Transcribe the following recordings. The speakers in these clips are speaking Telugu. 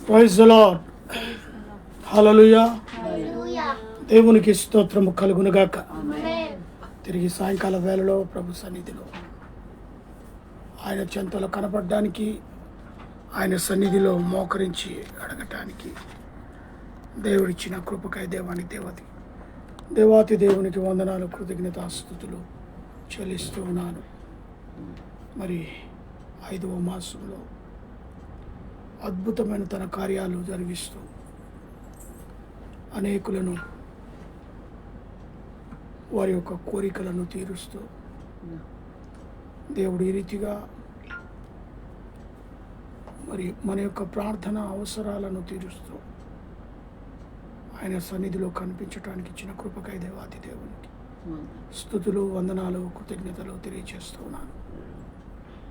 Praise the Lord. హల్లెలూయా. దేవునికి స్తోత్రము కలుగునుగాక. తిరిగి సాయంకాల వేళలో ప్రభు సన్నిధిలో ఆయన చెంతలో కనపడడానికి, ఆయన సన్నిధిలో మోకరించి అడగటానికి దేవుడిచ్చిన కృపకై దేవాతి దేవునికి వందనాలు, కృతజ్ఞతాస్తుతులు చెల్లిస్తూ ఉన్నాను. మరి 5వ మాసంలో అద్భుతమైన తన కార్యాలు జరిగిస్తూ అనేకులను వారి యొక్క కోరికలను తీరుస్తూ దేవుడు ఈ రీతిగా మరి మన యొక్క ప్రార్థన అవసరాలను తీరుస్తూ ఆయన సన్నిధిలో కనిపించడానికి ఇచ్చిన కృపకై దేవాతి దేవునికి స్తుతులు, వందనాలు, కృతజ్ఞతలు తెలియజేస్తూ ఉన్నాను.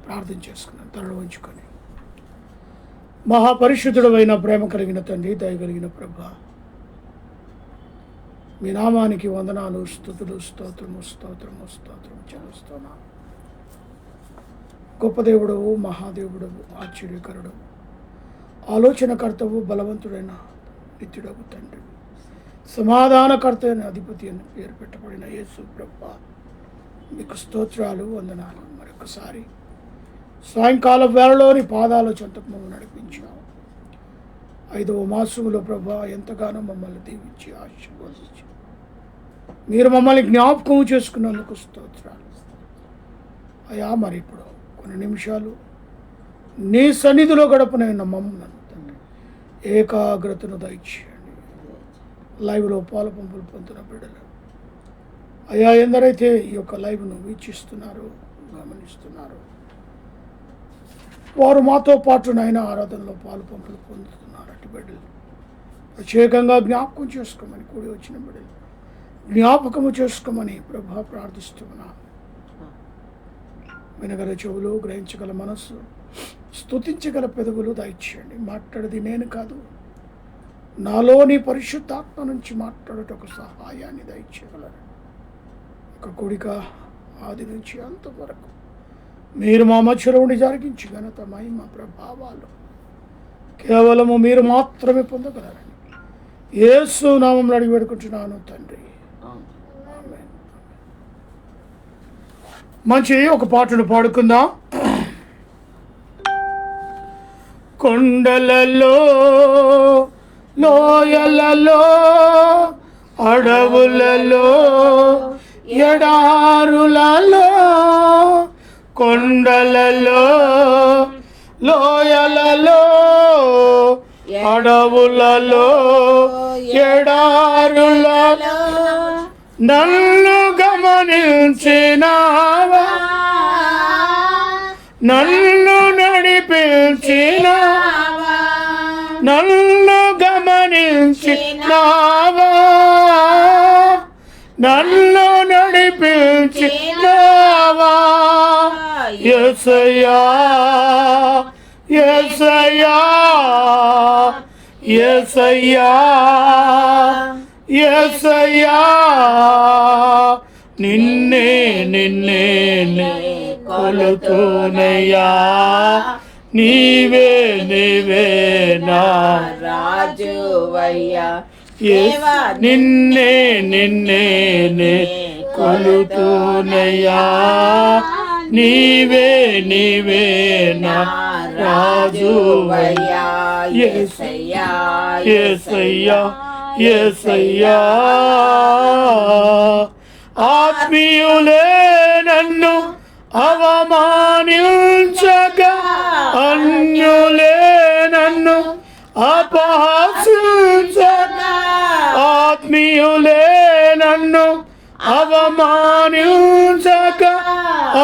ప్రార్థన చేసుకున్నాను. తలలో ఉంచుకొని, మహాపరిశుద్ధుడైన ప్రేమ కలిగిన తండ్రి, దయ కలిగిన ప్రభా, మీ నామానికి వందనాలు, స్తుతులు, స్తోత్రము స్తోత్రము స్తోత్రము చెల్లిస్తున్నాను. గొప్ప దేవుడవు, మహాదేవుడవు, ఆశ్చర్యకరుడు, ఆలోచనకర్తవు, బలవంతుడైన నిత్యుడవు తండ్రి, సమాధానకర్త అయిన అధిపతి అని పేరు పెట్టబడిన యేసు ప్రభువా, మీకు స్తోత్రాలు, వందనాలు. మరొకసారి సాయంకాల వేళలోని పాదాల చెంతకు మమ్మల్ని నడిపించావు. 5వ మాసంలో ప్రభా ఎంతగానో మమ్మల్ని దీవించి ఆశీర్వదించి మీరు మమ్మల్ని జ్ఞాపకం చేసుకున్నందుకు స్తోత్రాలు అయ్యా. మరి ఇప్పుడు కొన్ని నిమిషాలు నీ సన్నిధిలో గడపనైన మమ్మల్ని తండ్రి ఏకాగ్రతను దయచేయండి. లైవ్లో పాలు పంపులు పొందుతున్న బిడ్డలు అయ్యా, ఎందరైతే ఈ యొక్క లైవ్ను వీక్షిస్తున్నారో, గమనిస్తున్నారో, వారు మాతో పాటు నాయన ఆరాధనలో పాలు పంపులు పొందుతున్నారు. అటు బిడ్డలు ప్రత్యేకంగా జ్ఞాపకం చేసుకోమని, కూడి వచ్చిన బిడ్డలు జ్ఞాపకము చేసుకోమని ప్రభా ప్రార్థిస్తున్నాను. వినగల చెవులు, గ్రహించగల మనస్సు, స్తుతించగల పెదవులు దయచేయండి. మాట్లాడేది నేను కాదు, నాలోని పరిశుద్ధాత్మ నుంచి మాట్లాడటకు సహాయాన్ని దయచేయగలరు. ఒక కూడిక ఆది నుంచి అంతవరకు మీరు మా మధ్యలో ఉండి జరిగించి ఘనత, మహిమ, ప్రభావాలు కేవలము మీరు మాత్రమే పొందగలరని యేసు నామములో అడిగి వేడుకుంటున్నాను తండ్రి. ఆమేన్. మంచి ఒక పాటను పాడుకుందాం. కొండలలో, లోయలలో, అడవులలో, ఎడారులలో, కొండలలో, లోయలలో, అడవులలో, ఎడారులలో నన్ను గమనించినావా, నన్ను నడిపించినావా, నన్ను గమనించినావా, నన్ను నడిపించినావా. యేసయ్యా, యేసయ్యా, యేసయ్యా, యేసయ్యా, నిన్నే నిన్నే కొలుతునయ్యా, నీవే నీవే నా రాజువయ్యా, నిన్నే నిన్నే కొలుతునయ్యా, నీవే నీవే నా రాజువయ్యా. యేసయ్యా, యేసయ్యా, యేసయ్యా, ఆత్మీయులే నన్ను అవమానించగా, అన్యులే నన్ను అపహసించగా, ఆత్మీయులే నన్ను అవమానించగా,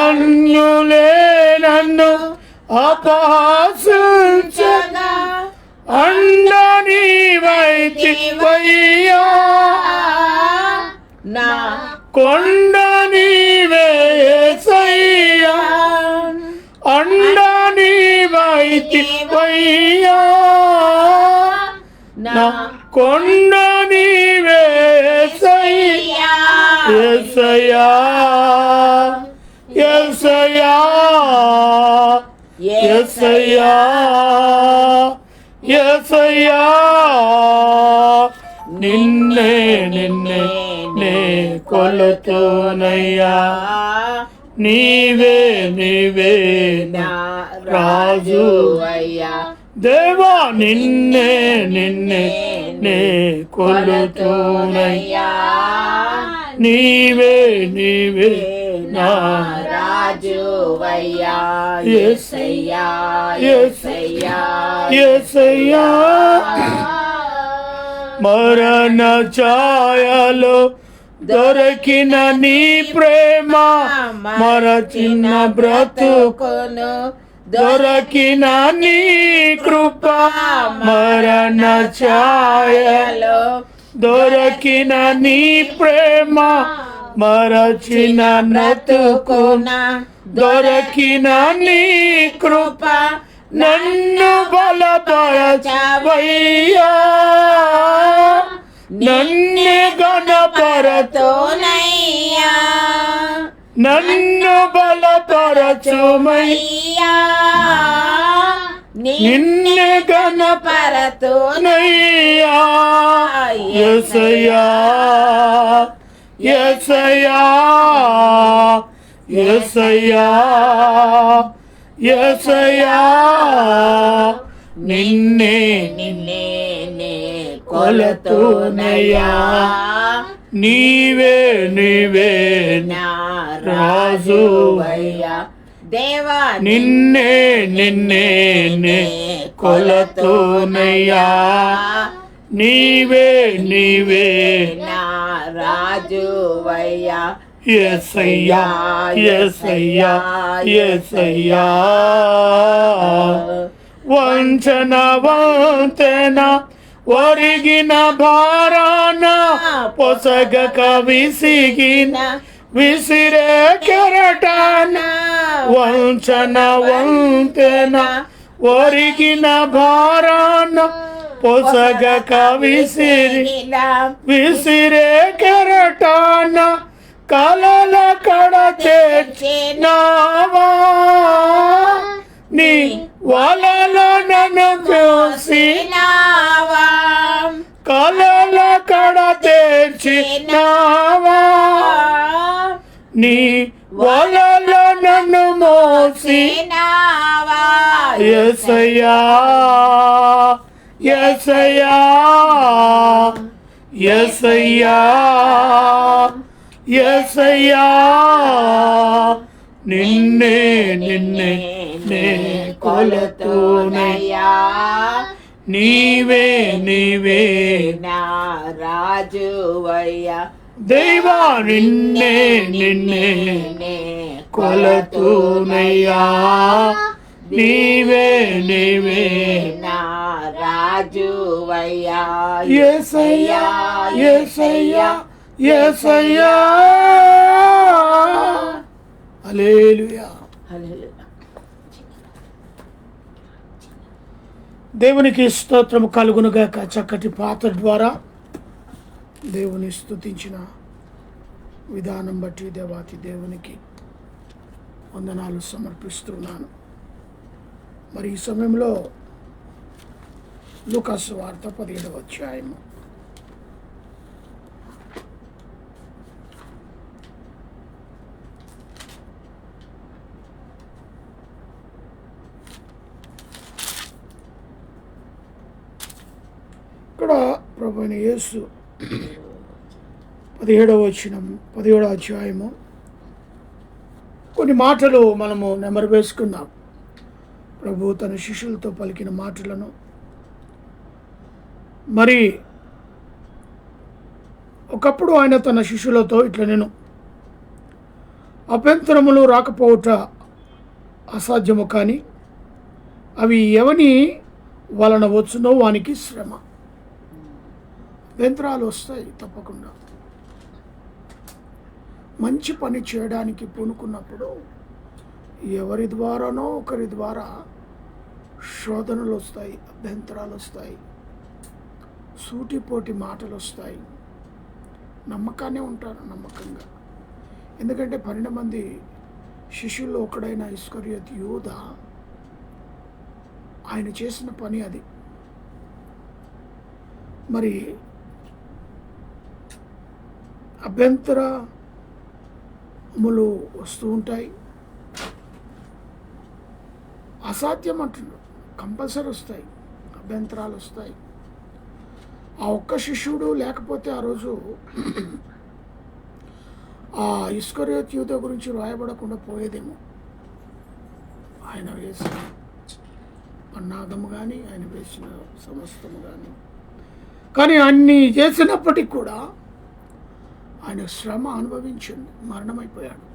అన్యులే నన్ను అపహసించగా, అండ నీవైతివయ్యా, నా కొండ నీవే యేసయ్యా, అండ నీవైతివయ్యా, నా కొండ నీవే యేసయ్యా. యేసయ్యా, యేసయ్యా, యేసయ్యా, యేసయ్యా నిన్నే నిన్నే నే కొలుతునయ్యా నీవే నీవే నా రాజు అయ్యా దేవా నిన్నే నిన్నే నే కొలుతునయ్యా నీవే నీవే నా రాజు అయ్యా యేసయ్యా యేసయ్యా యేసయ్యా మరణ ఛాయలో దొరికిన నీ ప్రేమ మరచిన బ్రతుకును దొరికిన నీ కృప మరణ ఛాయలో దొరికిన నీ ప్రేమ మరచిన బ్రతుకున దొరికిన నీ కృప నన్ను బలపరచవయ్యా నన్ను గణపరచునయ్యా నన్ను బలపరచుమయ్యా నిన్ను గణపరచునయ్యా యేసయ్యా యేసయ్యా యేసయ్యా యేసయ్యా నిన్నే నిన్నే నే కొలుతునయ్యా నీవే నీవే నా రాజు అయ్యా దేవా నిన్నే నిన్నే నే కొలుతునయ్యా నీవే నీవే నా రాజు అయ్యా యేసయ్యా యేసయ్యా యేసయ్యా వంచన వంతెన ఒరిగిన భారాన పొసగక విసిగిన విసిరే కెరటాన వంచన వంతెన ఒరిగిన భారాన పొసగక విసిరే కెరటాన కలల కడ చేర్చినావా నీ వలలో నన్ను చూసినావా కలల కడ చేర్చినావా నీ వలలో నన్ను మోసినావా యేసయ్యా యేసయ్యా యేసయ్యా యేసయ్యా నిన్నే నిన్నే నే కొలుతునయ్యా నీవే నీవే నా రాజు అయ్యా దేవా నిన్నే నిన్నే నే కొలుతునయ్యా నీవే నీవే నా రాజు అయ్యా యేసయ్యా యేసయ్యా యేసయ్యా హల్లెలూయా హల్లెలూయా. దేవునికి స్తోత్రము కలుగునుగాక. చక్కటి పాత్ర ద్వారా దేవుని స్తుతించిన విధానం బట్టి దేవాతి దేవునికి వందనాలు సమర్పిస్తున్నాను. మరి ఈ సమయంలో లూకాసు వార్త 17వ అధ్యాయము ఇక్కడ ప్రభువైన యేసు 17వ అధ్యాయము కొన్ని మాటలు మనము నెమరు వేసుకుందాం. ప్రభు తన శిష్యులతో పలికిన మాటలను మరి ఒకప్పుడు ఆయన తన శిష్యులతో ఇట్లా నేను అభ్యంతరములు రాకపోవుట అసాధ్యము, కానీ అవి ఎవని వలన వచ్చునో వానికి శ్రమ. అభ్యంతరాలు వస్తాయి తప్పకుండా. మంచి పని చేయడానికి పూనుకున్నప్పుడు ఎవరి ద్వారానో ఒకరి ద్వారా శోధనలు వస్తాయి, అభ్యంతరాలు వస్తాయి, సూటిపోటి మాటలు వస్తాయి. నమ్మకాన్ని ఉంటారు నమ్మకంగా. ఎందుకంటే 12 మంది శిష్యుల్లో ఒకడైన ఇస్కరియోతు యూదా ఆయన చేసిన పని అది. మరి అభ్యంతరములు వస్తూ ఉంటాయి. అసాధ్యం అంటున్నాడు, కంపల్సరీ వస్తాయి, అభ్యంతరాలు వస్తాయి. ఆ ఒక్క శిష్యుడు లేకపోతే ఆ రోజు ఆ ఇస్కరియోతు యూదా గురించి రాయబడకుండా పోయేదేమో. ఆయన వేసిన పన్నాగము కానీ, ఆయన వేసిన సమస్తము కానీ. కానీ అన్ని చేసినప్పటికీ కూడా ఆయన శ్రమ అనుభవించింది, మరణమైపోయాడు.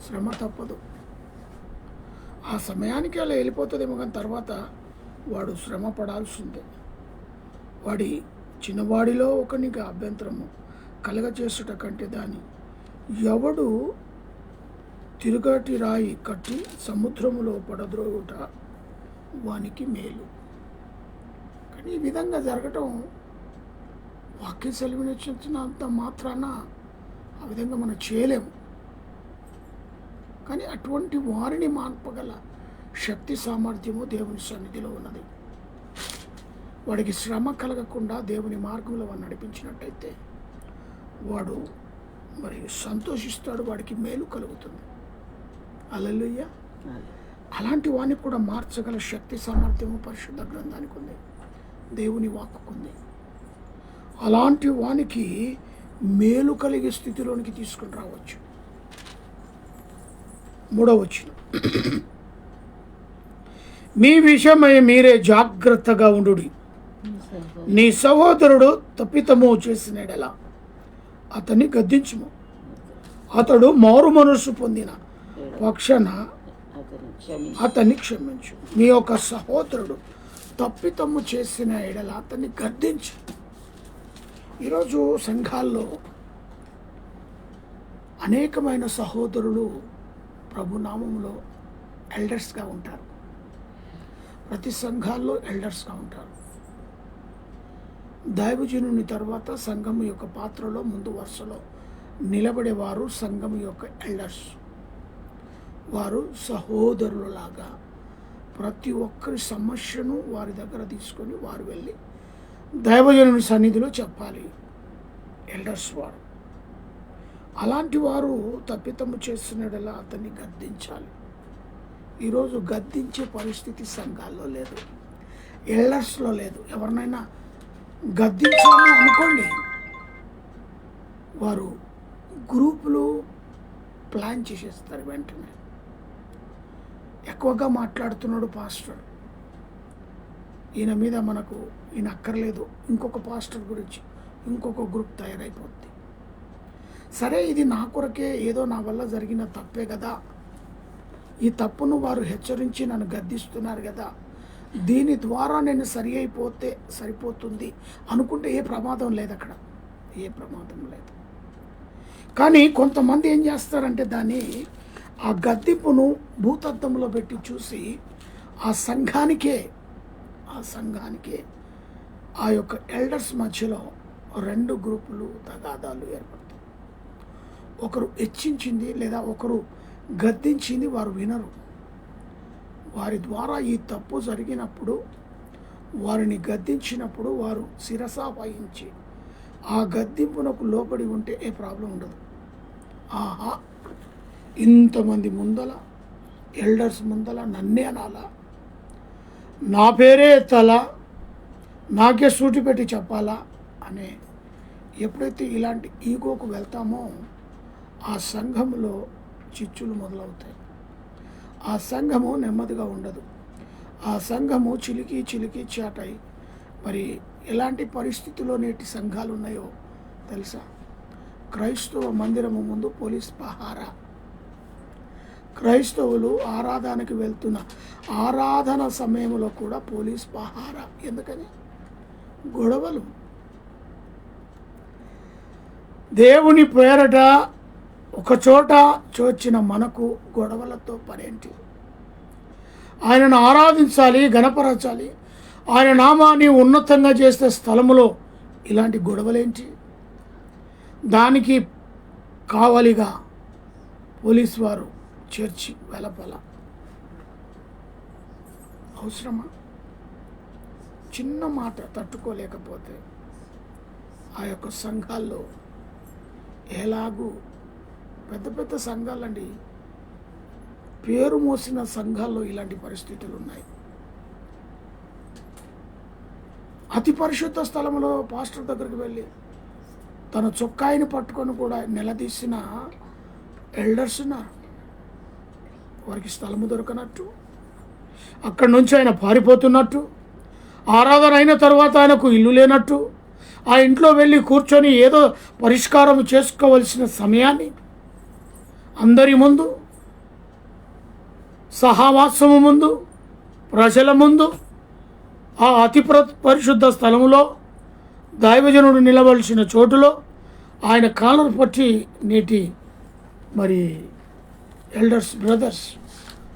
శ్రమ తప్పదు, ఆ సమయానికి అలా వెళ్ళిపోతుందేమో, కానీ తర్వాత వాడు శ్రమ పడాల్సిందే. వాడి చిన్నవాడిలో ఒకనికి అభ్యంతరము కలగచేసుట కంటే దాని ఎవడు తిరుగటి రాయి కట్టి సముద్రములో పడద్రోగుట వానికి మేలు. కానీ ఈ విధంగా జరగటం వాక్య సెలవునిచ్చినంత మాత్రాన ఆ విధంగా మనం చేయలేము. కానీ అటువంటి వారిని మాన్పగల శక్తి సామర్థ్యము దేవుని సన్నిధిలో ఉన్నది. వాడికి శ్రమ కలగకుండా దేవుని మార్గంలో వాడిని నడిపించినట్టయితే వాడు మరి సంతోషిస్తాడు, వాడికి మేలు కలుగుతుంది. హల్లెలూయా. అలాంటి వాడిని కూడా మార్చగల శక్తి సామర్థ్యము పరిశుద్ధ గ్రంథానికి ఉంది, దేవుని వాక్కుకుంది. అలాంటి వానికి మేలు కలిగే స్థితిలోనికి తీసుకుని రావచ్చు. 3వ వచనం, మీ విషయమై మీరే జాగ్రత్తగా ఉండుడి. నీ సహోదరుడు తప్పితము చేసినడలా అతన్ని గద్దించుము. అతడు మారు మనస్సు పొందిన పక్షాన అతన్ని క్షమించు. నీ యొక్క సహోదరుడు తప్పితము చేసిన ఎడల అతన్ని గద్దించు. ఈరోజు సంఘాల్లో అనేకమైన సహోదరులు ప్రభునామంలో ఎల్డర్స్గా ఉంటారు. ప్రతి సంఘాల్లో ఎల్డర్స్గా ఉంటారు. దైవజనుని తర్వాత సంఘము యొక్క పాత్రలో ముందు వరుసలో నిలబడేవారు సంఘము యొక్క ఎల్డర్స్. వారు సహోదరులలాగా ప్రతి ఒక్కరి సమస్యను వారి దగ్గర తీసుకొని వారు వెళ్ళి దైవజనుని సన్నిధిలో చెప్పాలి. ఎల్డర్స్ వారు. అలాంటి వారు తప్పితము చేస్తున్నడలా అతన్ని గద్దించాలి. ఈరోజు గద్దించే పరిస్థితి సంఘాల్లో లేదు, ఎల్డర్స్లో లేదు. ఎవరినైనా గద్దించాము అనుకోండి, వారు గ్రూపులు ప్లాన్ చేసేస్తారు. వెంటనే ఎక్కువగా మాట్లాడుతున్నాడు పాస్టర్, ఈయన మీద మనకు ఈయన అక్కర్లేదు, ఇంకొక పాస్టర్ గురించి ఇంకొక గ్రూప్ తయారైపోద్ది. సరే, ఇది నా కొరకే, ఏదో నా వల్ల జరిగిన తప్పే కదా, ఈ తప్పును వారు హెచ్చరించి నన్ను గద్దిస్తున్నారు కదా, దీని ద్వారా నేను సరి అయిపోతే సరిపోతుంది అనుకుంటే ఏ ప్రమాదం లేదు, అక్కడ ఏ ప్రమాదం లేదు. కానీ కొంతమంది ఏం చేస్తారంటే దాన్ని ఆ గద్దింపును భూతద్దంలో పెట్టి చూసి ఆ సంఘానికే ఆ యొక్క ఎల్డర్స్ మధ్యలో 2 గ్రూపులు తగాదాలు ఏర్పడతాయి. ఒకరు హెచ్చించింది లేదా ఒకరు గద్దించింది వారు వినరు. వారి ద్వారా ఈ తప్పు జరిగినప్పుడు, వారిని గద్దించినప్పుడు వారు శిరస వహించి ఆ గద్దింపునకు లోబడి ఉంటే ఏ ప్రాబ్లం ఉండదు. ఆహా, ఇంతమంది ముందల ఎల్డర్స్ ముందల నన్నే అనాలా, నా పేరే ఎత్తాలా, నాకే సూటి పెట్టి చెప్పాలా అనే ఎప్పుడైతే ఇలాంటి ఈగోకు వెళ్తామో ఆ సంఘంలో చిచ్చులు మొదలవుతాయి. ఆ సంఘము నెమ్మదిగా ఉండదు. ఆ సంఘము చిలికి చాటాయి. మరి ఎలాంటి పరిస్థితుల్లో నేటి సంఘాలు ఉన్నాయో తెలుసా? క్రైస్తవ మందిరము ముందు పోలీస్ పహారా. క్రైస్తవులు ఆరాధనకి వెళ్తున్న ఆరాధన సమయంలో కూడా పోలీస్ పహారా. ఎందుకని? గొడవలు. దేవుని పేరట ఒకచోట చోచిన మనకు గొడవలతో పనేంటి? ఆయనను ఆరాధించాలి, గణపరచాలి, ఆయన నామాన్ని ఉన్నతంగా చేసే స్థలములో ఇలాంటి గొడవలేంటి? దానికి కావలిగా పోలీసు వారు చేర్చి వెలపల అవసరమా? చిన్న మాట తట్టుకోలేకపోతే ఆ యొక్క సంఘాల్లో ఎలాగూ పెద్ద పెద్ద సంఘాలండి, పేరు మోసిన సంఘాల్లో ఇలాంటి పరిస్థితులు ఉన్నాయి. అతి పరిశుద్ధ స్థలంలో పాస్టర్ దగ్గరికి వెళ్ళి తన చొక్కాయిని పట్టుకొని కూడా నిలదీసిన ఎల్డర్స్ ఉన్నారు. వారికి స్థలము దొరకనట్టు, అక్కడి నుంచి ఆయన పారిపోతున్నట్టు, ఆరాధన అయిన తర్వాత ఆయనకు ఇల్లు లేనట్టు, ఆ ఇంట్లో వెళ్ళి కూర్చొని ఏదో పరిష్కారం చేసుకోవలసిన సమయాన్ని అందరి ముందు, సహవాసము ముందు, ప్రజల ముందు, ఆ అతి పరిశుద్ధ స్థలములో దైవజనుడు నిలవలసిన చోటులో ఆయన కాళ్ళను పట్టి నేటి మరి ఎల్డర్స్, బ్రదర్స్,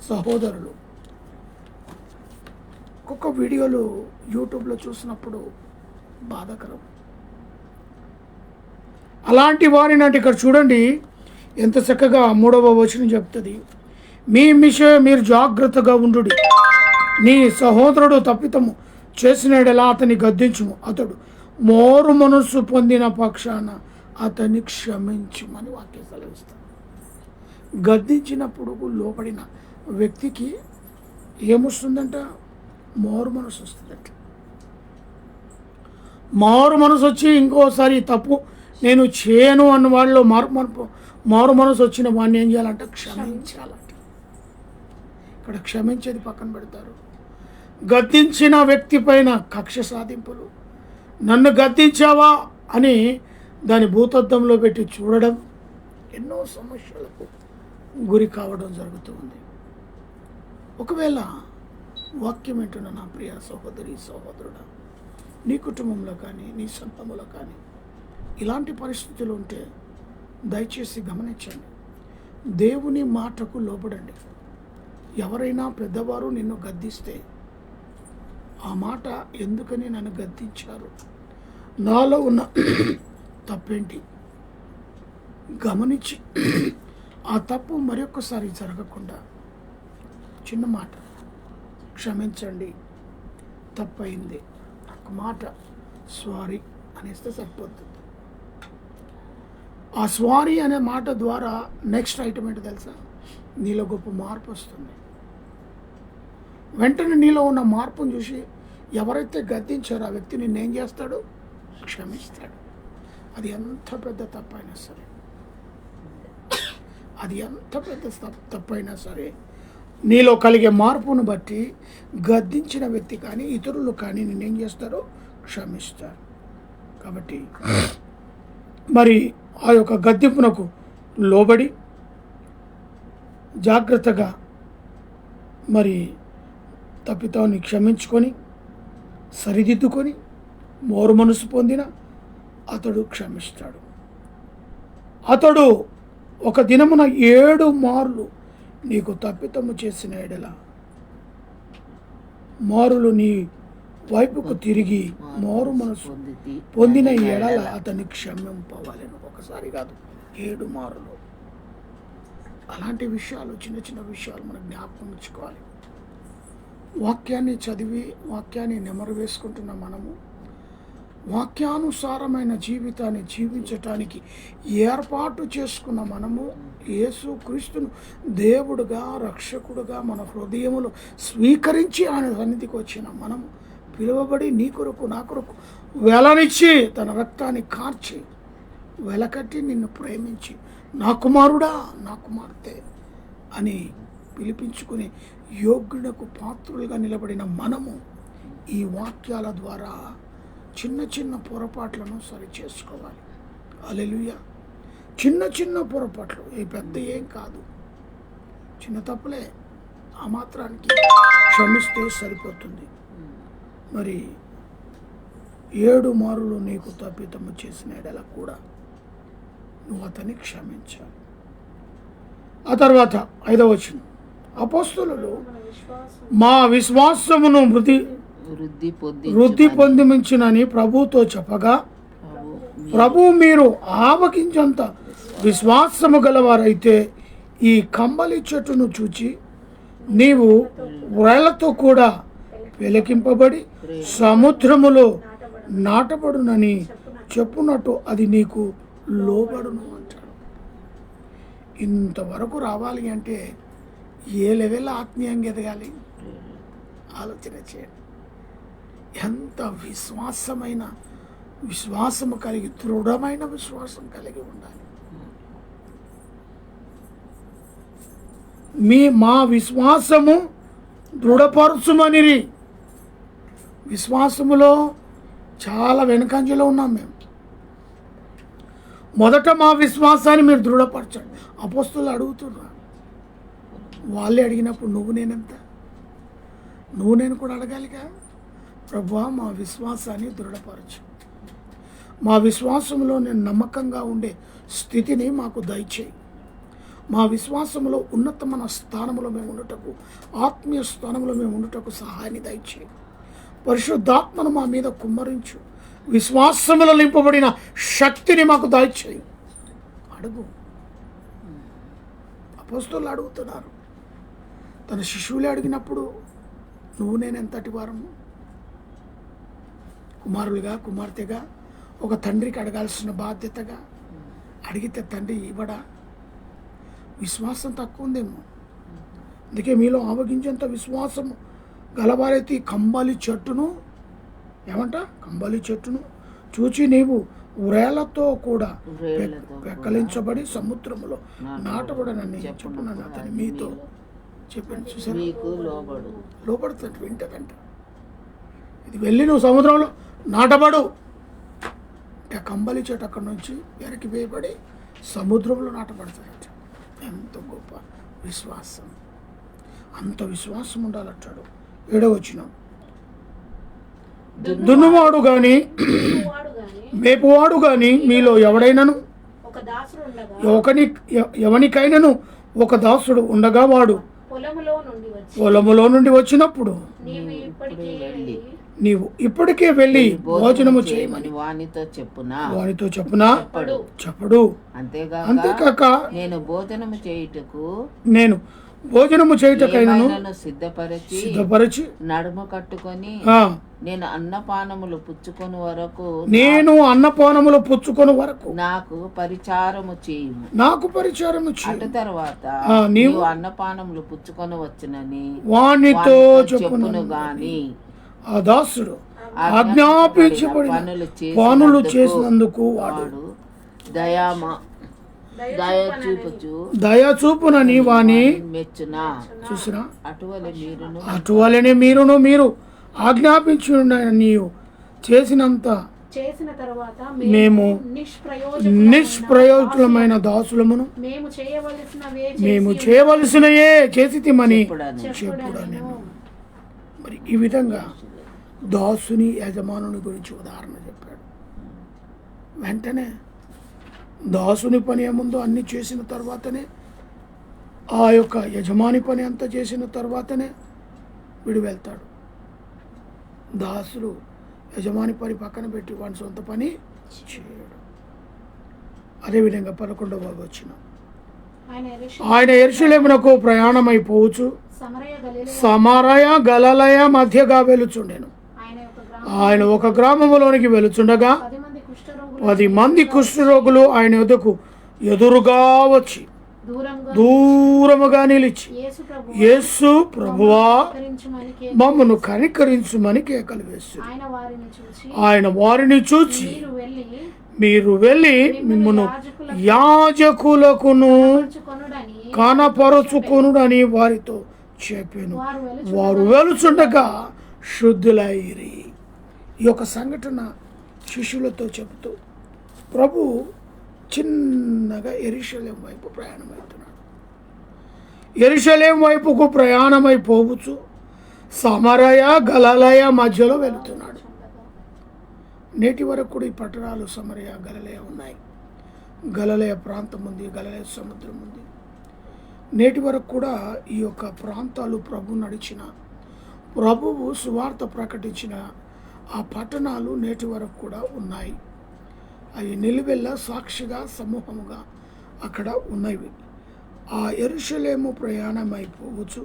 సహోదరులు ఒక్కొక్క వీడియోలు యూట్యూబ్లో చూసినప్పుడు బాధాకరం. అలాంటి వారిని అంటే ఇక్కడ చూడండి ఎంత చక్కగా 3వ వచనం చెప్తుంది, మీ విషయం మీరు జాగ్రత్తగా ఉండు, నీ సహోదరుడు తప్పితము చేసినడలా అతన్ని గద్దించుము, అతడు మోరు మనస్సు పొందిన పక్షాన అతన్ని క్షమించుమని వాక్యం సెలవిస్తాడు. గద్దించినప్పుడు లోపడిన వ్యక్తికి ఏమొస్తుందంట? మారు మనసు వస్తుందంట. మారు మనసు వచ్చి ఇంకోసారి తప్పు నేను చేయను అన్న వాళ్ళలో మారు మనసు వచ్చిన వాడిని ఏం చేయాలంట? క్షమించాలంట. ఇక్కడ క్షమించేది పక్కన పెడతారు. గద్దించిన వ్యక్తి పైన కక్ష సాధింపులు, నన్ను గద్దించావా అని దాని భూతద్దంలో పెట్టి చూడడం, ఎన్నో సమస్యలకు గురి కావడం జరుగుతుంది. ఒకవేళ వాక్యం వింటున్న నా ప్రియ సహోదరి, సహోదరుడా, నీ కుటుంబంలో కానీ నీ సంఘములో కానీ ఇలాంటి పరిస్థితులు ఉంటే దయచేసి గమనించండి. దేవుని మాటకు లోబడండి. ఎవరైనా పెద్దవారు నిన్ను గద్దిస్తే ఆ మాట ఎందుకని నన్ను గద్దించారు, నాలో ఉన్న తప్పేంటి గమనించి ఆ తప్పు మరొకసారి జరగకుండా చిన్న మాట, క్షమించండి, తప్పయింది, ఒక మాట సారీ అనేస్తే సరిపోతుంది. ఆ సారీ అనే మాట ద్వారా నెక్స్ట్ ఐటమ్ ఏంటో తెలుసా? నీలో గొప్ప మార్పు వస్తుంది. వెంటనే నీలో ఉన్న మార్పును చూసి ఎవరైతే గద్దించారో ఆ వ్యక్తి నిన్నేం చేస్తాడు? క్షమిస్తాడు. అది ఎంత పెద్ద తప్పైనా సరే, అది ఎంత పెద్ద తప్పైనా సరే, నీలో కలిగే మార్పును బట్టి గద్దించిన వ్యక్తి కానీ ఇతరులు కానీ నిన్నేం చేస్తారో? క్షమిస్తారు. కాబట్టి మరి ఆ యొక్క గద్దింపునకు లోబడి జాగ్రత్తగా మరి తప్పితాన్ని క్షమించుకొని సరిదిద్దుకొని మోరు మనసు పొందిన అతడు క్షమిస్తాడు. అతడు ఒక దినమున 7 మార్లు నీకు తప్పితము చేసిన ఎడల మారులు నీ వైపుకు తిరిగి మోరు మనసు పొందిన ఎడల అతన్ని క్షమింపవాలను. ఒకసారి కాదు, 7 మార్లు. అలాంటి విషయాలు, చిన్న చిన్న విషయాలు మనం జ్ఞాపకం ఉంచుకోవాలి. వాక్యాన్ని చదివి వాక్యాన్ని నెమరు వేసుకుంటున్న మనము వాక్యానుసారమైన జీవితాన్ని జీవించటానికి ఏర్పాటు చేసుకున్న మనము యేసు క్రీస్తును దేవుడుగా, రక్షకుడుగా మన హృదయములో స్వీకరించి ఆయన సన్నిధికి వచ్చిన మనము పిలువబడి నీ కొరకు నా కొరకు వెలనిచ్చి తన రక్తాన్ని కార్చి వెలకట్టి నిన్ను ప్రేమించి నా కుమారుడా, నా కుమార్తె అని పిలిపించుకుని యోగ్యులకు పాత్రులుగా నిలబడిన మనము ఈ వాక్యాల ద్వారా చిన్న చిన్న పొరపాట్లను సరి చేసుకోవాలి. హల్లెలూయా. చిన్న చిన్న పొరపాట్లు, పెద్ద ఏం కాదు, చిన్న తప్పులే, ఆ మాత్రానికి క్షమిస్తే సరిపోతుంది. మరి 7 మార్లు నీకు తప్పితము చేసిన ఎడల కూడా నువ్వు అతన్ని క్షమించాలి. ఆ తర్వాత 5వ వచనం, అపోస్తలులు మా విశ్వాసమును వృద్ధి పొందించినని ప్రభుతో చెప్పగా, ప్రభు మీరు ఆవగించంత విశ్వాసము గలవారైతే ఈ కంబలి చెట్టును చూచి నీవు వ్రేళ్లతో కూడా వెలికింపబడి సముద్రములో నాటబడునని చెప్పునట్టు అది నీకు లోబడును అంటాడు. ఇంతవరకు రావాలి అంటే ఏ లెవెల్ ఆత్మీయంగా ఎదగాలి ఆలోచన చేయండి. ఎంత విశ్వాసము కలిగి, దృఢమైన విశ్వాసం కలిగి ఉండాలి. మా విశ్వాసము దృఢపరచుమనిరి. విశ్వాసములో చాలా వెనుకంజలో ఉన్నాం మేము. మొదట మా విశ్వాసాన్ని మీరు దృఢపరచండి. అపోస్తలులు అడుగుతున్నారు. వాళ్ళే అడిగినప్పుడు నువ్వు నేను కూడా అడగాలిగా. ప్రభువా, మా విశ్వాసాన్ని దృఢపరచు. మా విశ్వాసంలో నేను నమ్మకంగా ఉండే స్థితిని మాకు దయచేయి. మా విశ్వాసంలో ఉన్నతమైన స్థానంలో మేము ఉండుటకు, ఆత్మీయ స్థానంలో మేము ఉండుటకు సహాయాన్ని దయచేయి. పరిశుద్ధాత్మను మా మీద కుమ్మరించు. విశ్వాసములో నింపబడిన శక్తిని మాకు దయచేయి. అడుగు. అపోస్తలులు అడుగుతున్నారు. తన శిష్యులే అడిగినప్పుడు నువ్వు నేను ఎంతటి వారము? కుమారులుగా, కుమార్తెగా, ఒక తండ్రికి అడగాల్సిన బాధ్యతగా అడిగితే తండ్రి ఇవ్వడా? విశ్వాసం తక్కువ ఉందేమో. అందుకే మీలో ఆవగించేంత విశ్వాసము గలవారైతే కంబలి చెట్టును కంబలి చెట్టును చూచి నీవు వ్రేళ్లతో కూడా పెక్కలించబడి సముద్రములో నాటబడనని చెప్పునని అతని మీతో చెప్పండి. చూసారు, లోపడుతుంది, వింటదంట. ఇది వెళ్ళి నువ్వు సముద్రంలో నాటబడు అంటే కంబలి చెట్టు అక్కడి నుంచి వెనక్కి వేయబడి సముద్రంలో నాటబడతాడట. ఎంత గొప్ప విశ్వాసం! అంత విశ్వాసం ఉండాలంటాడు. 7వ వచనం, దున్నువాడు గాని మేపువాడు గాని మీలో ఎవడైనను ఎవనికైనను ఒక దాసుడు ఉండగా వాడు పొలములో నుండి వచ్చినప్పుడు నీవు ఇప్పటికే వెళ్ళి భోజనము చేయమని వానితో చెప్పునా చెప్పడు. అంతేకాక నేను భోజనము చేయుటకైనను సిద్ధపరచి నడుము కట్టుకొని నేను అన్నపానములు పుచ్చుకొని వరకు నాకు పరిచారము చేయు. తర్వాత నీవు అన్నపానములు పుచ్చుకొని వచ్చునని వానితో చెప్పును గాని ఆ దాసుడు ఆజ్ఞాపించబడిన పనులు చేసినందుకు వాడు దయ చూపునని వాని మెచ్చునా. చూసినా, అటువలనే మీరు ఆజ్ఞాపించు నీవు చేసిన తర్వాత మేము నిష్ప్రయోజనమైన దాసులమును మేము చేయవలసినయే చేసితిమని చెప్పుడా. నేను మరి ఈ విధంగా దాసుని యజమానుని గురించి ఉదాహరణ చెప్పాడు. వెంటనే దాసుని పని ఏముందో అన్ని చేసిన తర్వాతనే, ఆ యొక్క యజమాని పని అంతా చేసిన తర్వాతనే వీడు వెళ్తాడు. దాసుడు యజమాని పని పక్కన పెట్టి వాడి సొంత పని చేయడు. అదేవిధంగా 11వ వచనం, ఆయన యెరూషలేమునకు ప్రయాణమైపోవచ్చు సమరయ గలిలయ మధ్యగా వెలుచుండెను. ఆయన ఒక గ్రామములోనికి వెలుచుండగా 10 మంది కుష్ఠరోగులు ఆయన యొద్దకు ఎదురుగా వచ్చి దూరముగా నిలిచి, యేసు ప్రభువా, మమ్మను కనికరించుమని కేకలు వేస్తారు. ఆయన వారిని చూచి, మీరు వెళ్ళి మిమ్మను యాజకులకును కనపరుచుకొనుడని వారితో చెప్పాను. వారు వెలుచుండగా శుద్ధులైరి. ఈ యొక్క సంఘటన శిష్యులతో చెబుతూ ప్రభు చిన్నగా యెరూషలేము వైపు ప్రయాణమవుతున్నాడు. యెరూషలేము వైపుకు ప్రయాణమైపోవచ్చు సమరయ గలిలయ మధ్యలో వెళుతున్నాడు. నేటి వరకు కూడా ఈ పట్టణాలు సమరయ గలిలయ ఉన్నాయి. గలిలయ ప్రాంతం ఉంది, గలిలయ సముద్రం ఉంది. నేటి వరకు కూడా ఈ యొక్క ప్రాంతాలు ప్రభు నడిచిన, ప్రభువు సువార్త ప్రకటించిన ఆ పట్టణాలు నేటి వరకు కూడా ఉన్నాయి. అవి నిలువెల్ల సాక్షిగా సమూహముగా అక్కడ ఉన్నవి. ఆ యెరూషలేము ప్రయాణమైపోవచ్చు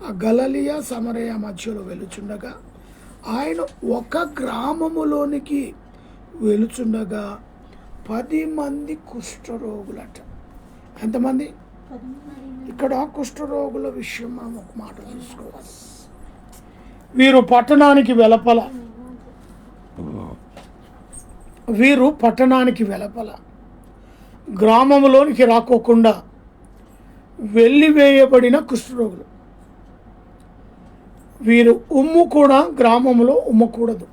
ఆ గలిలయ సమరయ మధ్యలో వెలుచుండగా ఆయన ఒక గ్రామములోనికి వెలుచుండగా 10 మంది కుష్ఠరోగులట. ఎంతమంది? ఇక్కడ కుష్ఠరోగుల విషయం మనం ఒక మాట తీసుకోవాలి. వీరు పట్టణానికి వెలపల గ్రామంలోనికి రాకోకుండా వెళ్లివేయబడిన కుష్ఠరోగులు. వీరు కూడా గ్రామంలో ఉమ్మకూడదు.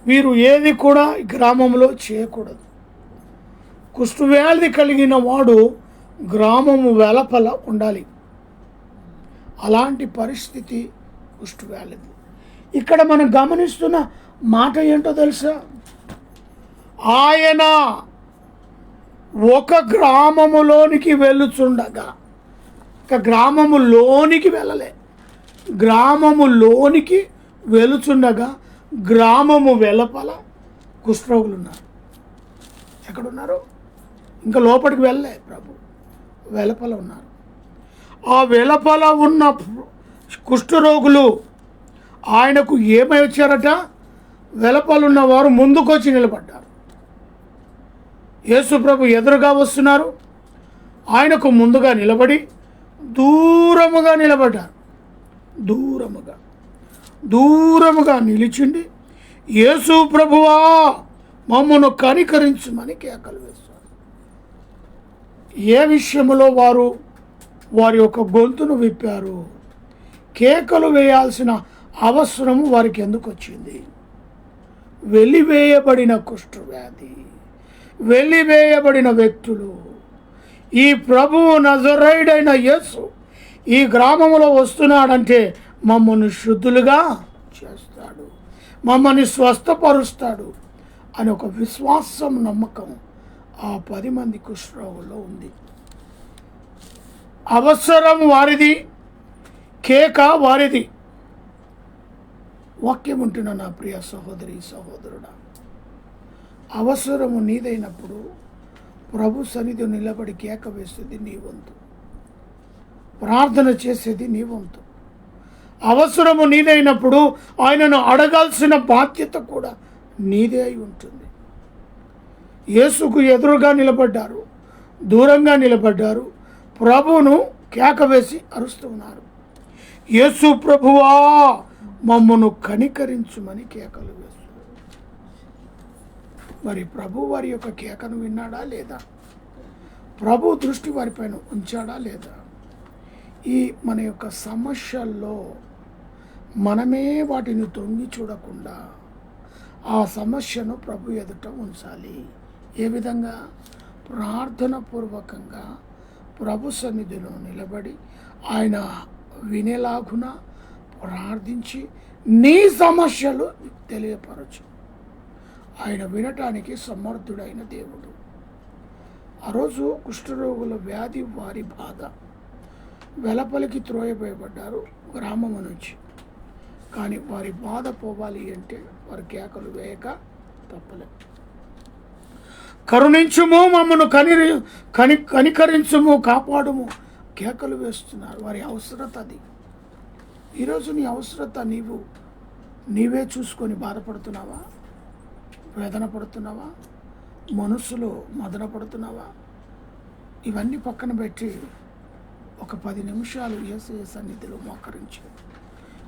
వీరు ఏది కూడా గ్రామంలో చేయకూడదు. కుష్ఠవ్యాధి కలిగిన వాడు గ్రామము వెలపల ఉండాలి. అలాంటి పరిస్థితి కుష్ఠవ్యాధిది. ఇక్కడ మనం గమనిస్తున్న మాట ఏంటో తెలుసా? ఆయన ఒక గ్రామములోనికి వెళుచుండగా, ఇక గ్రామములోనికి వెళ్ళలే, గ్రామములోనికి వెళుచుండగా గ్రామము వెలపల కుష్ఠరోగులు ఉన్నారు. ఎక్కడున్నారు? ఇంకా లోపలికి వెళ్ళలే, ప్రభు వెలపల ఉన్నారు. ఆ వెలపల ఉన్న కుష్ఠరోగులు ఆయనకు ఏమై వచ్చారట? వెలపలున్న వారు ముందుకొచ్చి నిలబడ్డారు. యేసు ప్రభు ఎదురుగా వస్తున్నారు. ఆయనకు ముందుగా నిలబడి దూరముగా నిలబడ్డారు. దూరముగా నిలిచిండి, యేసు ప్రభువా మమ్మను కనికరించుమని కేకలు వేస్తారు. ఏ విషయంలో వారి యొక్క గొంతును విప్పారు? కేకలు వేయాల్సిన అవసరం వారికి ఎందుకు వచ్చింది? వెలివేయబడిన కుష్ఠవ్యాధి, వెలివేయబడిన వ్యక్తులు. ఈ ప్రభువు నజరేయుడైన యేసు ఈ గ్రామంలో వస్తున్నాడంటే మమ్మల్ని శుద్ధులుగా చేస్తాడు, మమ్మల్ని స్వస్థపరుస్తాడు అని ఒక విశ్వాసం, నమ్మకం ఆ 10 మంది కుష్ఠరోగుల్లో ఉంది. అవసరం వారిది, కేక వారిది. వాక్యం ఉంటున్న నా ప్రియ సహోదరి సహోదరుడా, అవసరము నీదైనప్పుడు ప్రభు సన్నిధి నిలబడి కేక వేసేది నీ వంతు, ప్రార్థన చేసేది నీ వంతు. అవసరము నీదైనప్పుడు ఆయనను అడగాల్సిన బాధ్యత కూడా నీదే అయి ఉంటుంది. యేసుకు ఎదురుగా నిలబడ్డారు, దూరంగా నిలబడ్డారు, ప్రభువును కేక వేసి అరుస్తున్నారు. యేసు ప్రభువా మమ్మను కనికరించుమని కేకలు వేస్తున్నారు. మరి ప్రభు వారి యొక్క కేకను విన్నాడా లేదా? ప్రభు దృష్టి వారిపైన ఉంచాడా లేదా? ఈ మన యొక్క సమస్యల్లో మనమే వాటిని తొంగి చూడకుండా ఆ సమస్యను ప్రభు ఎదుట ఉంచాలి. ఏ విధంగా? ప్రార్థన పూర్వకంగా ప్రభు సన్నిధిలో నిలబడి ఆయన వినేలాగున ప్రార్థించి నీ సమస్యలు తెలియపరచు. ఆయన వినటానికి సమర్థుడైన దేవుడు. ఆ రోజు కుష్ఠరోగుల వ్యాధి వారి బాధ. వెలపలికి త్రోయబోయబడ్డారు గ్రామం నుంచి. కానీ వారి బాధ పోవాలి అంటే వారి కేకలు వేయక తప్పలేదు. కరుణించుము, మమ్మను కనికరించుము, కాపాడుము కేకలు వేస్తున్నారు. వారి అవసరత అది. ఈరోజు నీ అవసరత నీవే చూసుకొని బాధపడుతున్నావా? వేదన పడుతున్నావా? మనసులో మదన పడుతున్నావా? ఇవన్నీ పక్కన పెట్టి ఒక 10 నిమిషాలు యేసయ్య సన్నిధిలో మోకరించి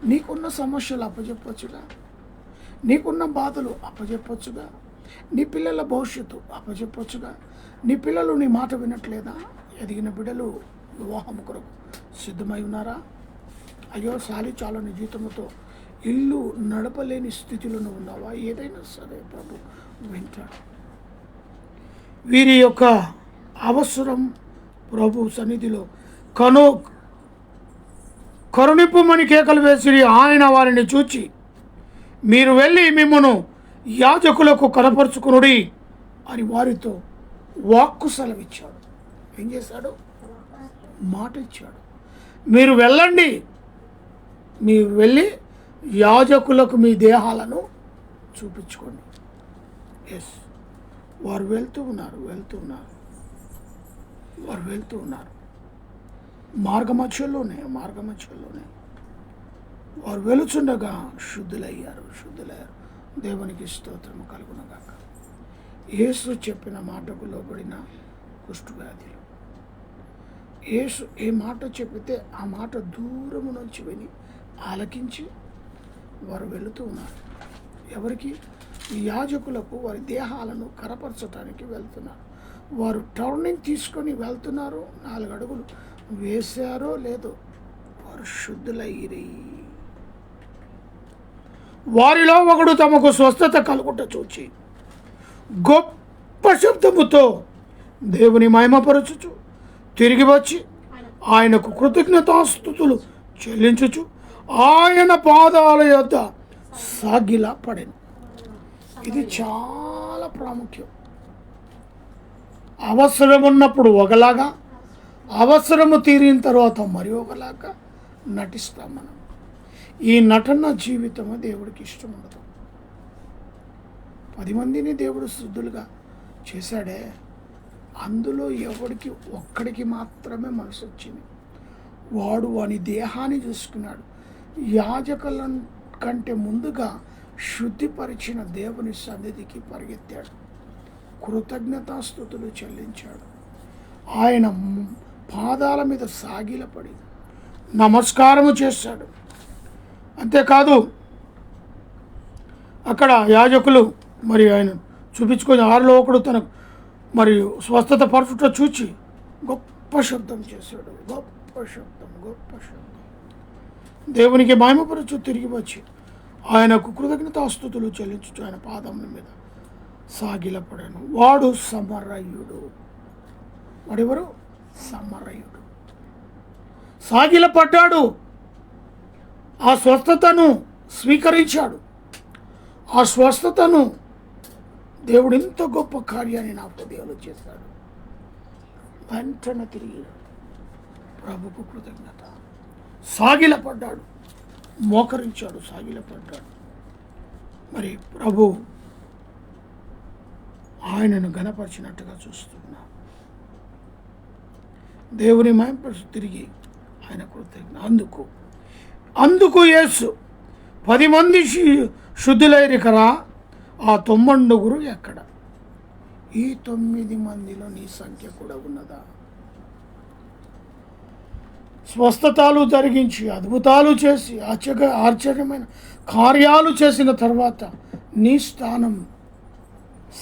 నీకున్న సమస్యలు అప్పచెప్పొచ్చుగా, నీకున్న బాధలు అప్పచెప్పొచ్చుగా, నీ పిల్లల భవిష్యత్తు అప్పచెప్పొచ్చుగా. నీ పిల్లలు నీ మాట వినట్లేదా? ఎదిగిన బిడ్డలు వివాహం కొరకు సిద్ధమై ఉన్నారా? అయ్యో చాలని జీతంతో ఇల్లు నడపలేని స్థితిలో ఉన్నావా? ఏదైనా సరే ప్రభు వింటాడు. వీరి యొక్క అవసరం ప్రభు సన్నిధిలో కరుణింపుమని కేకలు వేసి ఆయన వారిని చూచి, మీరు వెళ్ళి మిమ్మను యాజకులకు కనపరుచుకునుడి అని వారితో వాక్కు సెలవిచ్చాడు. ఏం చేశాడు? మాట ఇచ్చాడు. మీరు వెళ్ళండి, మీరు వెళ్ళి యాజకులకు మీ దేహాలను చూపించుకోండి. ఎస్, వారు వెళ్తూ ఉన్నారు. మార్గమధ్యలోనే వారు వెలుచుండగా శుద్ధులయ్యారు. దేవునికి స్తోత్రము కలుగునగాక. యేసు చెప్పిన మాటకు లోబడిన కుష్ఠవ్యాధులు, యేసు ఏ మాట చెప్పితే ఆ మాట దూరము నుంచి విని ఆలకించి వారు వెళుతూ ఉన్నారు. ఎవరికి? ఈ యాజకులకు వారి దేహాలను కరపరచడానికి వెళ్తున్నారు. వారు టర్నింగ్ తీసుకొని వెళ్తున్నారు. 4 అడుగులు వేశారో లేదో వారు శుద్ధులయ్యిరి. వారిలో ఒకడు తమకు స్వస్థత కలుగుట చూచి గొప్ప శబ్దముతో దేవుని మహిమపరచుచు తిరిగి వచ్చి ఆయనకు కృతజ్ఞతాస్తుతులు చెల్లించుచు ఆయన పాదాల యొద్ద సాగిలా పడెను. ఇది చాలా ప్రాముఖ్యం. అవసరం ఉన్నప్పుడు ఒకలాగా, అవసరము తీరిన తర్వాత మరి ఒకలాగా నటిస్తాం మనం. ఈ నటన జీవితము దేవుడికి ఇష్టం ఉండదు. 10 మందిని దేవుడు శుద్ధులుగా చేశాడే, అందులో ఎవడికి ఒక్కడికి మాత్రమే మనసు వచ్చింది. వాడు వాని దేహాన్ని చూసుకున్నాడు. యాజకుల కంటే ముందుగా శుద్ధిపరిచిన దేవుని సన్నిధికి పరిగెత్తాడు. కృతజ్ఞతాస్తుతులు చెల్లించాడు. ఆయన పాదాల మీద సాగిలపడి నమస్కారము చేశాడు. అంతేకాదు, అక్కడ యాజకులు మరి ఆయన చూపించుకొని 6లో ఒకడు తనకు మరియు స్వస్థత పరచుట చూచి గొప్ప శబ్దం చేశాడు. గొప్ప శబ్దం. దేవునికి మహిమపరచు తిరిగి వచ్చి ఆయనకు కృతజ్ఞతాస్తుతులు చెల్లించు ఆయన పాదముల మీద సాగిలపడాను. వాడు సమరయుడు. వాడెవరు? సమరయుడు. సాగిలపడ్డాడు. ఆ స్వస్థతను స్వీకరించాడు. ఆ స్వస్థతను దేవుడు ఇంత గొప్ప కార్యాన్ని నా హృదయంలో చేశాడు. వెంటనే తిరిగి ప్రభుకు కృతజ్ఞత. సాగిలపడ్డాడు, మోకరించాడు, సాగిలపడ్డాడు. మరి ప్రభు ఆయనను ఘనపరిచినట్టుగా చూస్తున్నా. దేవుని మహిమపరచు తిరిగి ఆయన కృతజ్ఞత. అందుకు యేసు 10 మంది శుద్ధులైరి కదా, ఆ 9 ఎక్కడ? ఈ 9 మందిలో నీ సంఖ్య కూడా ఉన్నదా? స్వస్థతలు జరిగించి అద్భుతాలు చేసి ఆశ్చర్యమైన కార్యాలు చేసిన తర్వాత నీ స్థానం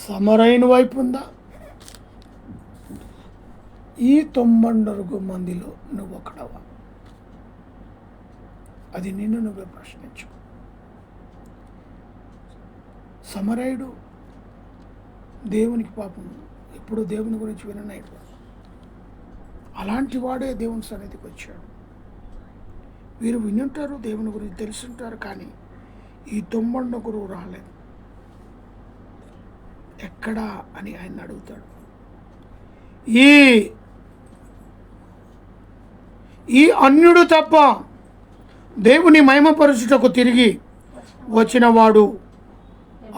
సమరైన వైపు ఉందా? ఈ 9 మందిలో నువ్వు ఒకడవా? అది నిన్ను నువ్వే ప్రశ్నించు. సమరయుడు దేవునికి పాపం ఎప్పుడు దేవుని గురించి విననాడు. అలాంటి వాడే దేవుని సన్నిధికి వచ్చాడు. వీరు వినుంటారు, దేవుని గురించి తెలుసుంటారు, కానీ ఈ 9 రాలేదు. ఎక్కడా అని ఆయన అడుగుతాడు. ఈ అన్యుడు తప్ప దేవుని మహిమపరచుటకు తిరిగి వచ్చిన వాడు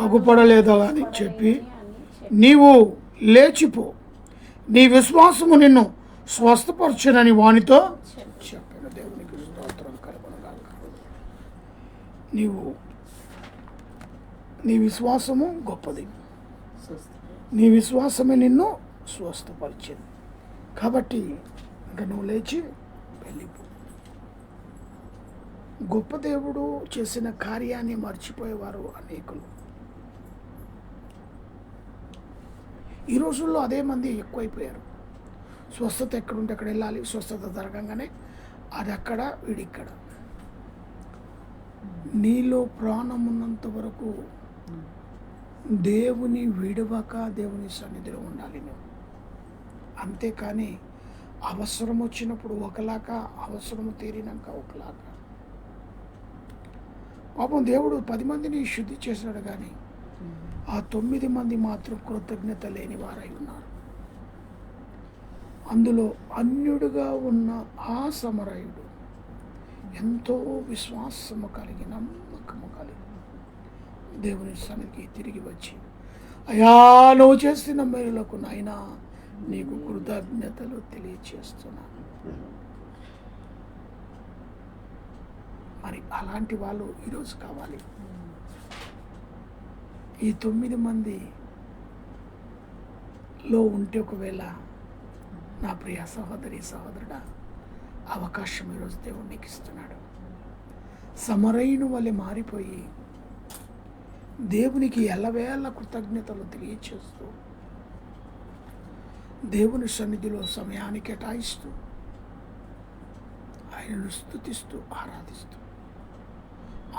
అగుపడలేదా అని చెప్పి, నీవు లేచిపో, నీ విశ్వాసము నిన్ను స్వస్థపరచునని వానితో చెప్పాను. దేవునికి స్తోత్రం కలుగునుగాక. నీ విశ్వాసము గొప్పది. నీ విశ్వాసమే నిన్ను స్వస్థపరిచింది. కాబట్టి ఇంకా నువ్వు లేచి వెళ్ళిపో. గొప్ప దేవుడు చేసిన కార్యాన్ని మర్చిపోయేవారు అనేకులు. ఈ రోజుల్లో అదే మంది ఎక్కువైపోయారు. స్వస్థత ఎక్కడుంటే అక్కడ వెళ్ళాలి, స్వస్థత జరగంగానే అది అక్కడ వీడిక్కడ. నీలో ప్రాణం ఉన్నంత వరకు దేవుని విడవక దేవుని సన్నిధిలో ఉండాలి నువ్వు. అంతేకాని అవసరం వచ్చినప్పుడు ఒకలాగా, అవసరము తీరినాక ఒకలాగా. పాపం దేవుడు 10 మందిని శుద్ధి చేశాడు, కానీ ఆ 9 మంది మాత్రం కృతజ్ఞత లేని వారై ఉన్నారు. అందులో అన్యుడుగా ఉన్న ఆ సమరయుడు ఎంతో విశ్వాసము కలిగి, నమ్మకము కలిగి దేవుని సన్నిధికి తిరిగి వచ్చి, అయా నువ్వు చేసిన మేలులకు నాయనా నీకు కృతజ్ఞతలు తెలియచేస్తున్నాను. మరి అలాంటి వాళ్ళు ఈరోజు కావాలి. ఈ 9 మందిలో ఉంటే ఒకవేళ నా ప్రియ సహోదరి సహోదరుడా, అవకాశం ఈరోజు దేవుడు నీకు ఇస్తున్నాడు. సమరయుని వలె మారిపోయి దేవునికి ఎల్లవేళ కృతజ్ఞతలు తెలియచేస్తూ దేవుని సన్నిధిలో సమయాన్ని కేటాయిస్తూ ఆయనను స్తుతిస్తూ ఆరాధిస్తూ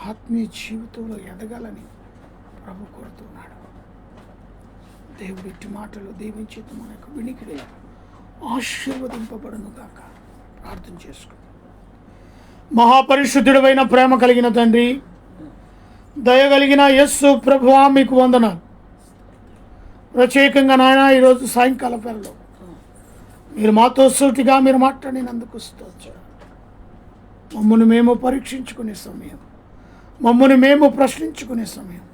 ఆత్మీయ జీవితంలో ఎదగాలని ప్రభు కోరుతున్నాడు. దేవుడి ఇట్టి మాటలు దీవించి మనకు వినికిడి ఆశీర్వదింపబడును గాక. ప్రార్థన చేసుకుందాం. మహాపరిశుద్ధుడైన ప్రేమ కలిగిన తండ్రి, దయగలిగిన యేసు ప్రభువా, మీకు వందనాలు. ప్రత్యేకంగా నాయన ఈరోజు సాయంకాల వేళలో మీరు మాతో సూటిగా మీరు మాట్లాడినందుకు స్తోత్రం. మమ్మల్ని మేము పరీక్షించుకునే సమయం, మమ్మల్ని మేము ప్రశ్నించుకునే సమయం,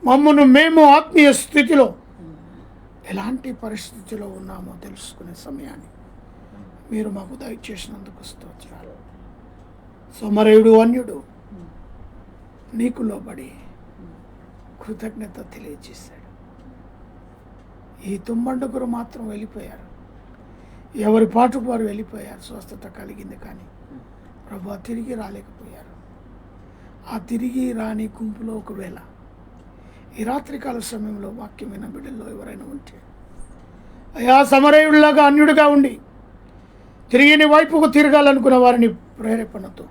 మమ్మల్ని మేము ఆత్మీయ స్థితిలో ఎలాంటి పరిస్థితిలో ఉన్నామో తెలుసుకునే సమయాన్ని మీరు మాకు దయచేసినందుకు స్తోత్రాలు. సమరయుడు అన్యుడు నీకు లోబడి కృతజ్ఞత తెలియజేశాడు. ఈ 9 మాత్రం వెళ్ళిపోయారు. ఎవరి పాటుకు వారు వెళ్ళిపోయారు. స్వస్థత కలిగింది, కానీ ప్రభు తిరిగి రాలేకపోయారు. ఆ తిరిగి రాని గుంపులో ఒకవేళ ఈ రాత్రికాల సమయంలో వాక్యమైన బిడ్డల్లో ఎవరైనా ఉంటే, అయా సమరయుడిలాగా అన్యుడిగా ఉండి తిరిగి నీ వైపుకు తిరగాలనుకున్న వారిని ప్రేరేపణతో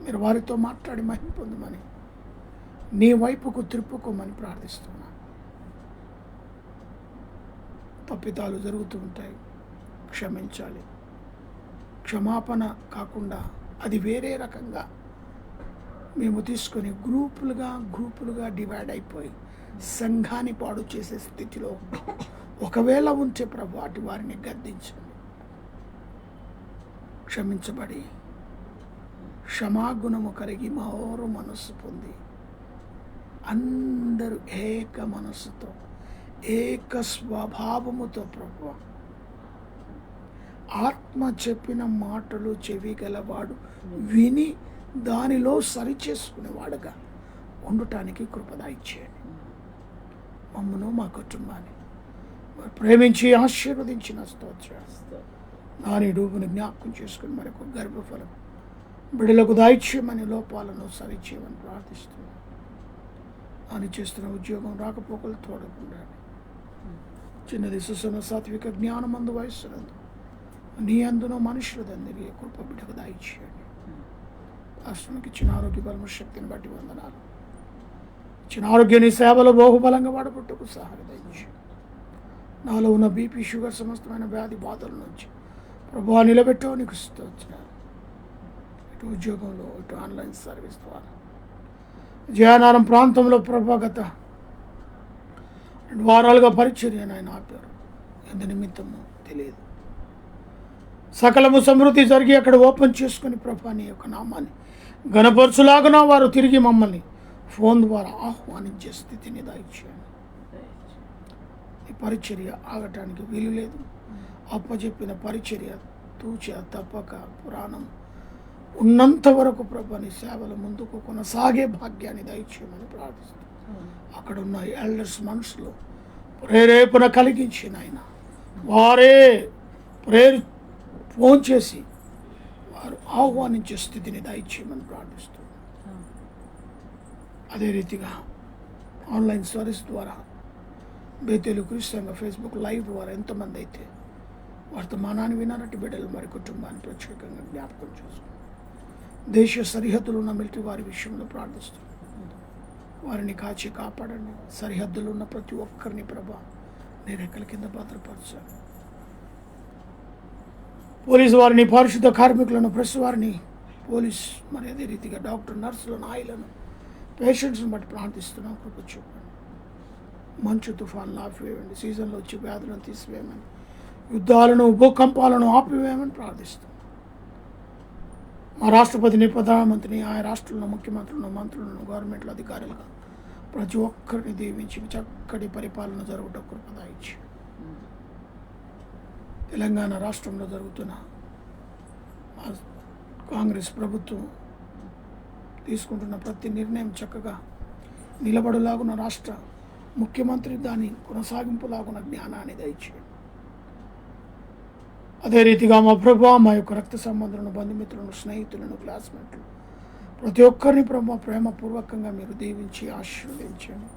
మీరు వారితో మాట్లాడి మహిమ పొందమని, నీ వైపుకు తిప్పుకోమని ప్రార్థిస్తున్నాను. తప్పిదాలు జరుగుతూ ఉంటాయి, క్షమించాలి. క్షమాపణ కాకుండా అది వేరే రకంగా మేము తీసుకొని గ్రూపులుగా డివైడ్ అయిపోయి సంఘాన్ని పాడు చేసే స్థితిలో ఒకవేళ ఉంటే ప్రభు అటు వారిని గద్దించండి. క్షమించబడి క్షమాగుణము కలిగి మారు మనస్సు పొంది అందరూ ఏక మనస్సుతో ఏక స్వభావముతో ప్రభు ఆత్మ చెప్పిన మాటలు చెవి గలవాడు విని దానిలో సరిచేసుకునేవాడుగా ఉండటానికి కృపద ఇచ్చేయండి. మమ్మను మా కుటుంబాన్ని ప్రేమించి ఆశీర్వదించిన స్తోత్రం. దాని రూపుని జ్ఞాపకం చేసుకుని మరొక గర్భఫలం బిడ్డలకు దాయిచ్యమని లోపాలను సరిచేయమని ప్రార్థిస్తున్నాను. అని చేస్తున్న ఉద్యోగం రాకపోకలు తోడకుండా చిన్నది సుసమ సాత్విక జ్ఞానమందు వయస్సునందు నీ అందున మనుషులదందరి కృప బిడ్డకు దాయిచ్చేయండి. రాష్ట్రానికి ఇచ్చిన ఆరోగ్య బలమ శక్తిని బట్టి వందనాలు. ఇచ్చిన ఆరోగ్యాన్ని సేవలో బహుబలంగా వాడబట్టుకు సహాయం దయచేయండి. నాలో ఉన్న బీపీ షుగర్ సమస్తమైన వ్యాధి బాధల నుంచి ప్రభువా నిలబెట్టో నీకు స్తోత్రాలు. ఇటు ఉద్యోగంలో ఇటు ఆన్లైన్ సర్వీస్ ద్వారా జయానారం ప్రాంతంలో ప్రభా గత 2 వారాలుగా పరిచర్యను ఆయన ఆపారు. ఎంత నిమిత్తమో తెలియదు. సకలము సమృద్ధి జరిగి అక్కడ ఓపెన్ చేసుకుని ప్రభా నీ యొక్క నామాన్ని గణపరచులాగున వారు తిరిగి మమ్మల్ని ఫోన్ ద్వారా ఆహ్వానించే స్థితిని దయచేయండి. ఈ పరిచర్య ఆగటానికి వీలు లేదు. అప్పచెప్పిన పరిచర్య తూచ తప్పక పురాణం ఉన్నంత వరకు ప్రభాని సేవల ముందుకు కొనసాగే భాగ్యాన్ని దయచేయమని ప్రార్థిస్తున్నాను. అక్కడ ఉన్న ఎల్డర్స్ మనసులో ప్రేరేపణ కలిగించిన ఆయన వారే ఫోన్ చేసి వారు ఆహ్వానించే స్థితిని దయచేయమని ప్రార్థిస్తున్నాను. అదే రీతిగా ఆన్లైన్ సర్వీస్ ద్వారా బేతేలు క్రిస్టియన్గా ఫేస్బుక్ లైవ్ ద్వారా ఎంతమంది అయితే వర్తమానాన్ని వినారటి బిడ్డలు మరి కుటుంబాన్ని ప్రత్యేకంగా జ్ఞాపకం చేసుకుని దేశ సరిహద్దులు ఉన్న మిలిటరీ వారి విషయంలో ప్రార్థిస్తున్నాను. వారిని కాచి కాపాడండి. సరిహద్దులు ఉన్న ప్రతి ఒక్కరిని ప్రభా నీ రెక్కల కింద భద్రపరచాలి. పోలీసు వారిని, పారిశుద్ధ కార్మికులను, ప్రెస్ వారిని, పోలీస్ మరి అదే రీతిగా డాక్టర్, నర్సులను, ఆయిలను, పేషెంట్స్ని బట్టి ప్రార్థిస్తున్నాం. కృప చూపండి. మంచు తుఫాన్లు ఆపివేయండి. సీజన్లో వచ్చి వ్యాధులను తీసివేయమని, యుద్ధాలను భూకంపాలను ఆపివేయమని ప్రార్థిస్తున్నాం. మా రాష్ట్రపతిని, ప్రధానమంత్రిని, ఆయా రాష్ట్రంలో ముఖ్యమంత్రులను, మంత్రులను, గవర్నమెంట్లో అధికారులుగా ప్రతి ఒక్కరిని దీవించి చక్కటి పరిపాలన జరుగుట కృపద ఇచ్చి తెలంగాణ రాష్ట్రంలో జరుగుతున్న కాంగ్రెస్ ప్రభుత్వం తీసుకుంటున్న ప్రతి నిర్ణయం చక్కగా నిలబడలాగున్న రాష్ట్ర ముఖ్యమంత్రి దాని కొనసాగింపులాగున్న జ్ఞానాన్ని దయచేయండి. అదే రీతిగా మా ప్రభు మా యొక్క రక్త సంబంధులను, బంధుమిత్రులను, స్నేహితులను, క్లాస్మేట్లు ప్రతి ఒక్కరిని ప్రభు ప్రేమపూర్వకంగా మీరు దీవించి ఆశీర్వదించండి.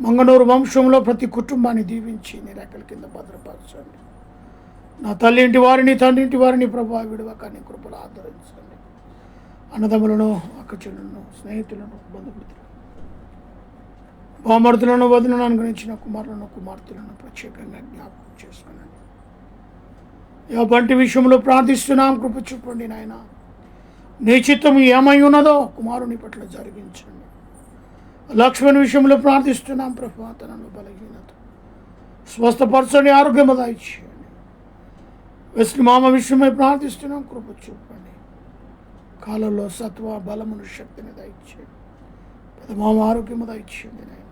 మంగనూరు వంశంలో ప్రతి కుటుంబాన్ని దీవించి నీ రెక్కల కింద భద్రపరచండి. నా తల్లి ఇంటి వారిని, తండ్రి ఇంటి వారిని ప్రభు విడువక నీ కృపలు ఆదరించండి. అన్నదమ్ములను, అక్కచెల్లులను, స్నేహితులను, బంధుమిత్రులను, బామర్దులను, వదిలను అనుగ్రహించిన కుమారులను, కుమార్తెలను ప్రత్యేకంగా జ్ఞాపకం చేసుకోండి. బంటి విషయంలో ప్రార్థిస్తున్నాం, కృప చూపండి నాయన. నీ చిత్తం ఏమై ఉన్నదో కుమారుని పట్ల జరిగించండి. లక్ష్మణ్ విషయంలో ప్రార్థిస్తున్నాం ప్రభు, తనను బలహీనత స్వస్థపరచండి, ఆరోగ్యం దయచేయండి. వెస్లి మామ విషయమై ప్రార్థిస్తున్నాం, కృప చూపండి. కాలంలో సత్వ బలమును శక్తిని దయచేయండి. పెద్ద మామ ఆరోగ్యం దయచేయండి నాయన.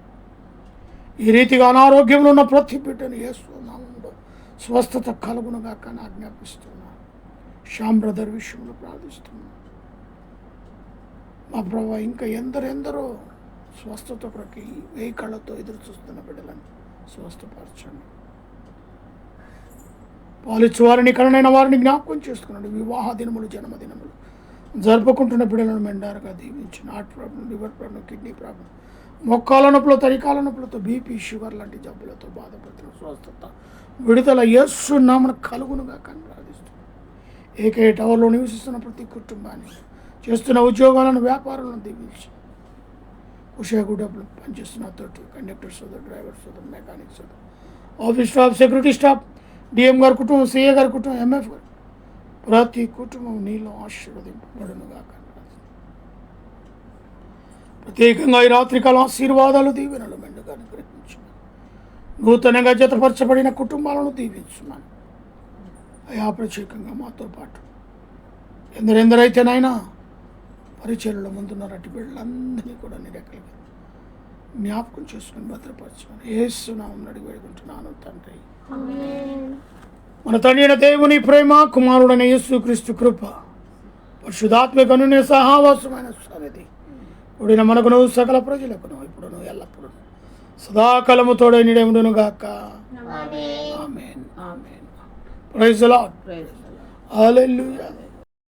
ఈ రీతిగా అనారోగ్యంలో ఉన్న ప్రతి బిడ్డను యేసు నామములో స్వస్థత కలుగునుగా కానీ ఆజ్ఞాపిస్తున్నాను. శ్యామ్ బ్రదర్ విషయంలో ప్రార్థిస్తున్నాను మా ప్రభు. ఇంకా ఎందరెందరో స్వస్థత కొరకు 1000 కళ్ళతో ఎదురు చూస్తున్న బిడ్డలను స్వస్థపరచండి. పాలిచ్చు వారిని, కరుణైన వారిని జ్ఞాపకం చేసుకున్నాడు. వివాహ దినములు, జన్మదినములు జరుపుకుంటున్న బిడ్డలను మెండారుగా దీవించిన. Heart problem, liver problem, kidney problem, మొక్కాల నొప్పులు, తరికాల నొప్పులతో, బీపీ, షుగర్ లాంటి జబ్బులతో బాధపడుతున్న స్వస్థత విడుదల యేసు నామమున కలుగునుగా కానీ ప్రార్థిస్తున్నాను. ఏకే టవర్లో నివసిస్తున్న ప్రతి కుటుంబాన్ని, చేస్తున్న ఉద్యోగాలను, వ్యాపారాలను దీవించి ఉషాగూడలో పనిచేస్తున్న తోటి conductors, drivers, mechanics, office staff, security staff, DM గారి కుటుంబం, సిఏ గారి కుటుంబం, ఎంఎఫ్ గారు ప్రతి కుటుంబం నీలో ఆశీర్వదింపబడునుగా కానీ ప్రత్యేకంగా ఈ రాత్రికాల ఆశీర్వాదాలు, దీవెనలు మెండుగా అనుగ్రహించు. నూతనంగా జతపరచబడిన కుటుంబాలను దీవించున్నాను అయా. ప్రత్యేకంగా మాతో పాటు ఎందరెందరైతేనైనా పరిచర్యలో ముందున్నరటి బిడ్డలందరినీ కూడా నీ రెక్కలకి జ్ఞాపకం చేసుకుని భద్రపరచుకొని యేసు నామమున అడిగి వేడుకుంటున్నాను తండ్రి. మన తండ్రి అయిన దేవుని ప్రేమ, కుమారుడైన యేసుక్రీస్తు కృప, పరిశుద్ధాత్మ కనుని సహవాసమైన సన్నిధి కూడిన మనకును సకల ప్రజలకును ఇప్పుడును ఎల్లప్పుడూ సదాకాలము తోడై నిడెముడును గాక. ఆమేన్. ఆమేన్. Praise the Lord. హల్లెలూయా.